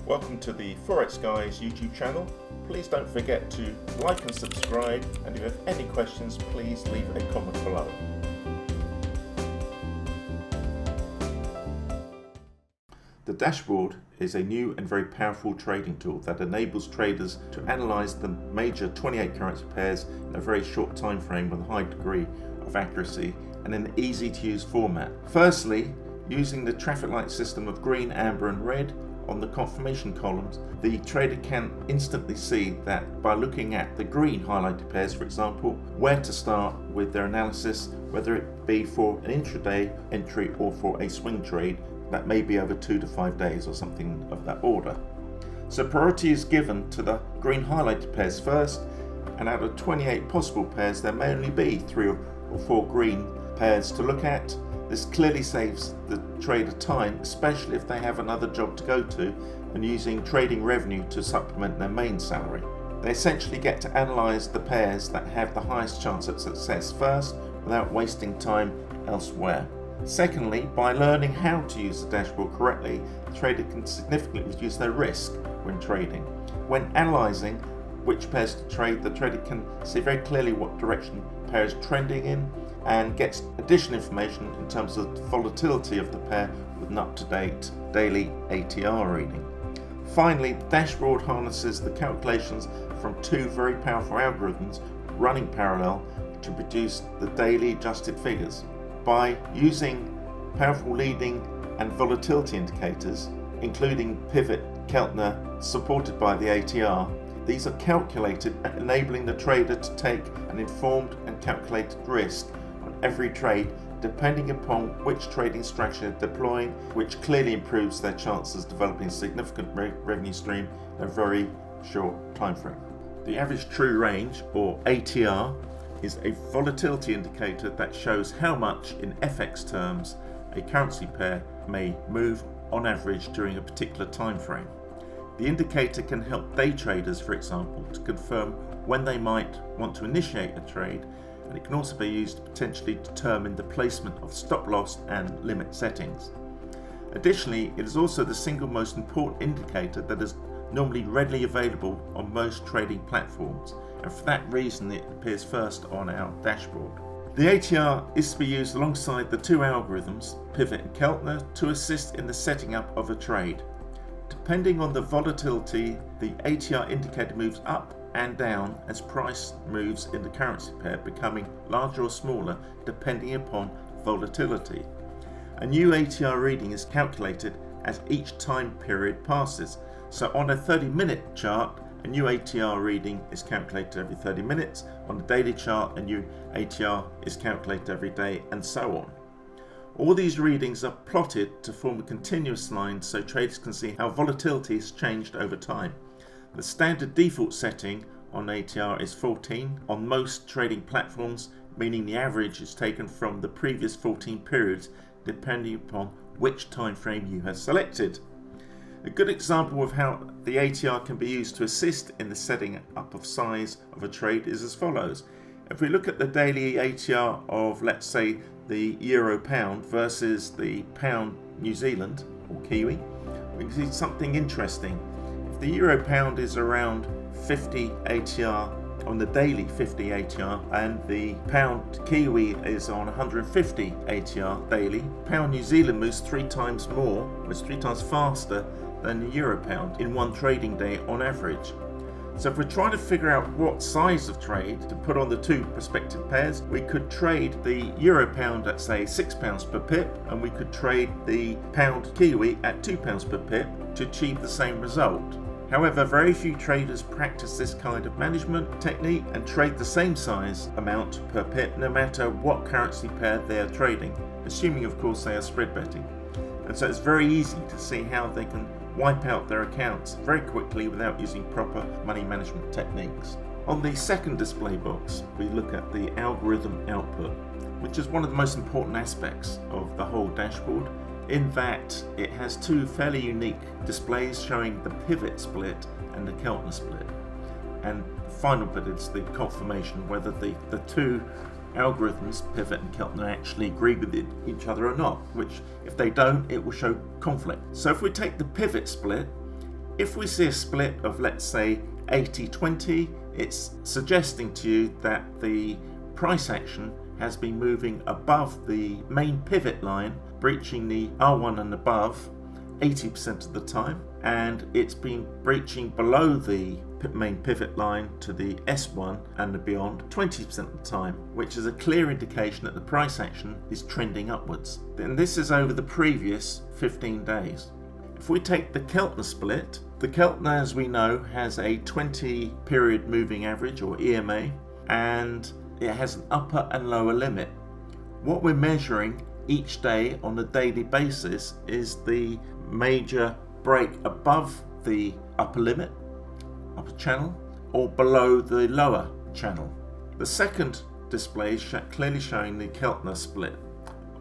Welcome to the Forex Guys YouTube channel. Please don't forget to like and subscribe, and if you have any questions, please leave a comment below. The dashboard is a new and very powerful trading tool that enables traders to analyze the major 28 currency pairs in a very short time frame with a high degree of accuracy and in an easy to use format. Firstly, using the traffic light system of green, amber and red on the confirmation columns, the trader can instantly see that by looking at the green highlighted pairs, for example, where to start with their analysis, whether it be for an intraday entry or for a swing trade that may be over 2 to 5 days or something of that order. So priority is given to the green highlighted pairs first, and out of 28 possible pairs there may only be 3 or 4 green pairs to look at. This clearly saves the trader time, especially if they have another job to go to and using trading revenue to supplement their main salary. They essentially get to analyse the pairs that have the highest chance at success first without wasting time elsewhere. Secondly, by learning how to use the dashboard correctly, the trader can significantly reduce their risk when trading. When analysing which pairs to trade, the trader can see very clearly what direction the pair is trending in and gets additional information in terms of the volatility of the pair with an up-to-date daily ATR reading. Finally, the dashboard harnesses the calculations from 2 very powerful algorithms running parallel to produce the daily adjusted figures. By using powerful leading and volatility indicators, including pivot, Keltner, supported by the ATR, these are calculated, enabling the trader to take an informed and calculated risk on every trade, depending upon which trading strategy they're deploying, which clearly improves their chances of developing a significant revenue stream in a very short time frame. The average true range, or ATR, is a volatility indicator that shows how much in FX terms a currency pair may move on average during a particular time frame. The indicator can help day traders, for example, to confirm when they might want to initiate a trade, and it can also be used to potentially determine the placement of stop loss and limit settings. Additionally, it is also the single most important indicator that is normally readily available on most trading platforms, and for that reason it appears first on our dashboard. The ATR is to be used alongside the 2 algorithms, Pivot and Keltner, to assist in the setting up of a trade. Depending on the volatility, the ATR indicator moves up and down as price moves in the currency pair, becoming larger or smaller depending upon volatility. A new ATR reading is calculated as each time period passes. So on a 30-minute chart, a new ATR reading is calculated every 30 minutes. On a daily chart, a new ATR is calculated every day, and so on. All these readings are plotted to form a continuous line so traders can see how volatility has changed over time. The standard default setting on ATR is 14 on most trading platforms, meaning the average is taken from the previous 14 periods depending upon which time frame you have selected. A good example of how the ATR can be used to assist in the setting up of size of a trade is as follows. If we look at the daily ATR of, let's say, the Euro Pound versus the Pound New Zealand or Kiwi, we can see something interesting. If the Euro Pound is around 50 ATR on the daily 50 ATR and the Pound Kiwi is on 150 ATR daily, Pound New Zealand moves 3 times more, moves 3 times faster than the Euro Pound in one trading day on average. So if we're trying to figure out what size of trade to put on the 2 prospective pairs, we could trade the Euro Pound at say £6 per pip, and we could trade the Pound Kiwi at £2 per pip to achieve the same result. However, very few traders practice this kind of management technique and trade the same size amount per pip no matter what currency pair they are trading, assuming of course they are spread betting. And so it's very easy to see how they can wipe out their accounts very quickly without using proper money management techniques. On the second display box, we look at the algorithm output, which is one of the most important aspects of the whole dashboard, in that it has 2 fairly unique displays showing the pivot split and the Keltner split. And the final bit is the confirmation whether the 2 algorithms, Pivot and Keltner, actually agree with each other or not, which if they don't, it will show conflict. So if we take the pivot split, If we see a split of, let's say, 80-20, it's suggesting to you that the price action has been moving above the main pivot line, breaching the R1 and above 80% of the time, and it's been breaching below the main pivot line to the S1 and beyond 20% of the time, which is a clear indication that the price action is trending upwards. And this is over the previous 15 days. If we take the Keltner split, the Keltner, as we know, has a 20 period moving average, or EMA, and it has an upper and lower limit. What we're measuring each day on a daily basis is the major break above the upper limit, upper channel, or below the lower channel. The second display is clearly showing the Keltner split,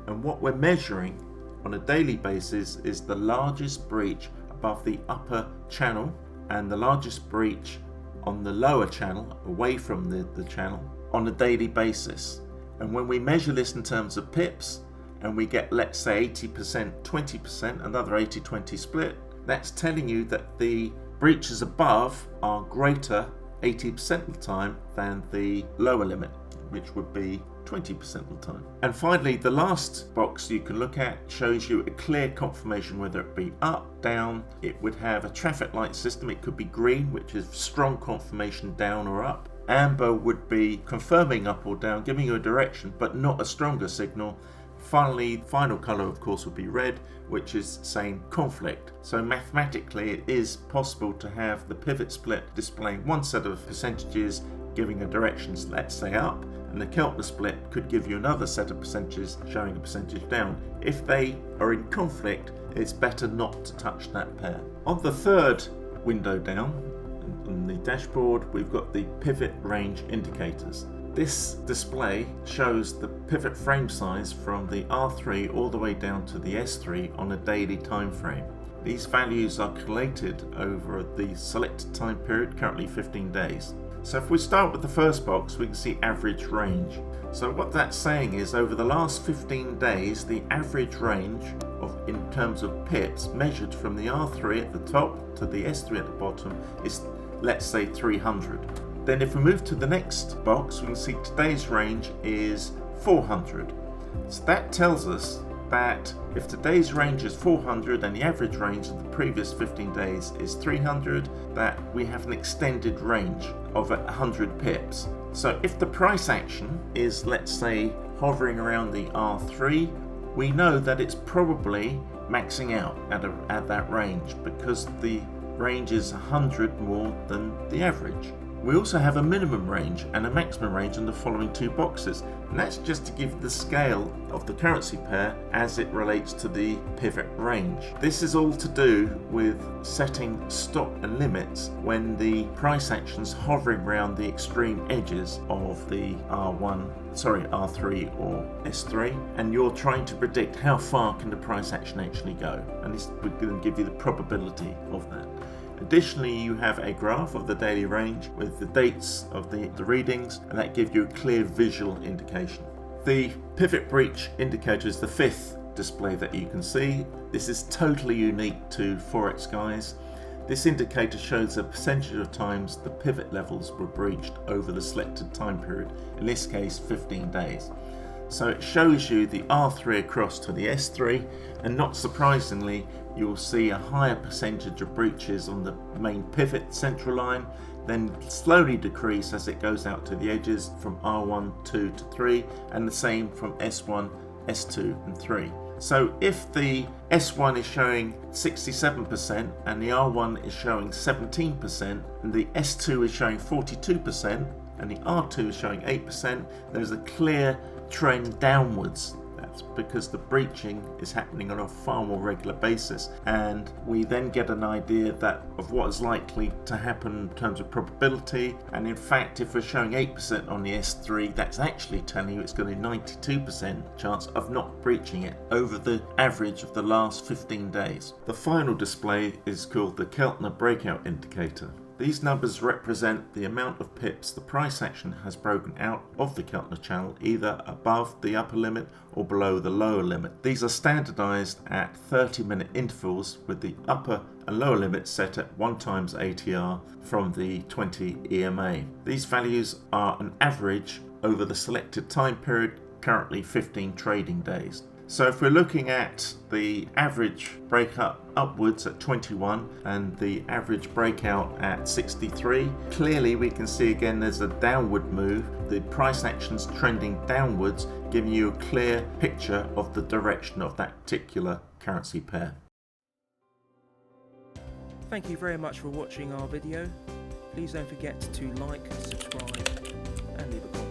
and what we're measuring on a daily basis is the largest breach above the upper channel and the largest breach on the lower channel, away from the channel, on a daily basis. And when we measure this in terms of pips, and we get, let's say, 80%, 20%, another 80-20 split, that's telling you that the breaches above are greater 80% of the time than the lower limit, which would be 20% of the time. And finally, the last box you can look at shows you a clear confirmation, whether it be up, down. It would have a traffic light system. It could be green, which is strong confirmation down or up. Amber would be confirming up or down, giving you a direction, but not a stronger signal. Finally, final color, of course, would be red, which is saying conflict. So mathematically, it is possible to have the pivot split displaying one set of percentages giving a direction, let's say up, and the Keltner split could give you another set of percentages showing a percentage down. If they are in conflict, it's better not to touch that pair. On the third window down on the dashboard, we've got the pivot range indicators. This display shows the pivot frame size from the R3 all the way down to the S3 on a daily time frame. These values are collated over the selected time period, currently 15 days. So if we start with the first box, we can see average range. So what that's saying is over the last 15 days, the average range in terms of pips measured from the R3 at the top to the S3 at the bottom is, let's say, 300. Then if we move to the next box, we can see today's range is 400. So that tells us that if today's range is 400 and the average range of the previous 15 days is 300, that we have an extended range of 100 pips. So if the price action is, let's say, hovering around the R3, we know that it's probably maxing out at that range, because the range is 100 more than the average. We also have a minimum range and a maximum range in the following two boxes, and that's just to give the scale of the currency pair as it relates to the pivot range. This is all to do with setting stop and limits when the price action's hovering around the extreme edges of the R3 or S3, and you're trying to predict how far can the price action actually go, and this would then give you the probability of that. Additionally, you have a graph of the daily range with the dates of the readings, and that gives you a clear visual indication. The pivot breach indicator is the fifth display that you can see. This is totally unique to Forex, guys. This indicator shows a percentage of times the pivot levels were breached over the selected time period, in this case 15 days. So it shows you the R3 across to the S3, and not surprisingly, you'll see a higher percentage of breaches on the main pivot central line, then slowly decrease as it goes out to the edges from R1, 2 to 3, and the same from S1, S2 and 3. So if the S1 is showing 67% and the R1 is showing 17% and the S2 is showing 42% and the R2 is showing 8%, there's a clear trend downwards. That's because the breaching is happening on a far more regular basis, and we then get an idea of what is likely to happen in terms of probability. And in fact, if we're showing 8% on the S3, that's actually telling you it's got a 92% chance of not breaching it over the average of the last 15 days. The final display is called the Keltner breakout indicator. These numbers represent the amount of pips the price action has broken out of the Keltner channel, either above the upper limit or below the lower limit. These are standardized at 30-minute intervals, with the upper and lower limits set at 1 times ATR from the 20 EMA. These values are an average over the selected time period, currently 15 trading days. So if we're looking at the average breakup upwards at 21 and the average breakout at 63, clearly we can see again there's a downward move. The price action's trending downwards, giving you a clear picture of the direction of that particular currency pair. Thank you very much for watching our video. Please don't forget to like, subscribe and leave a comment.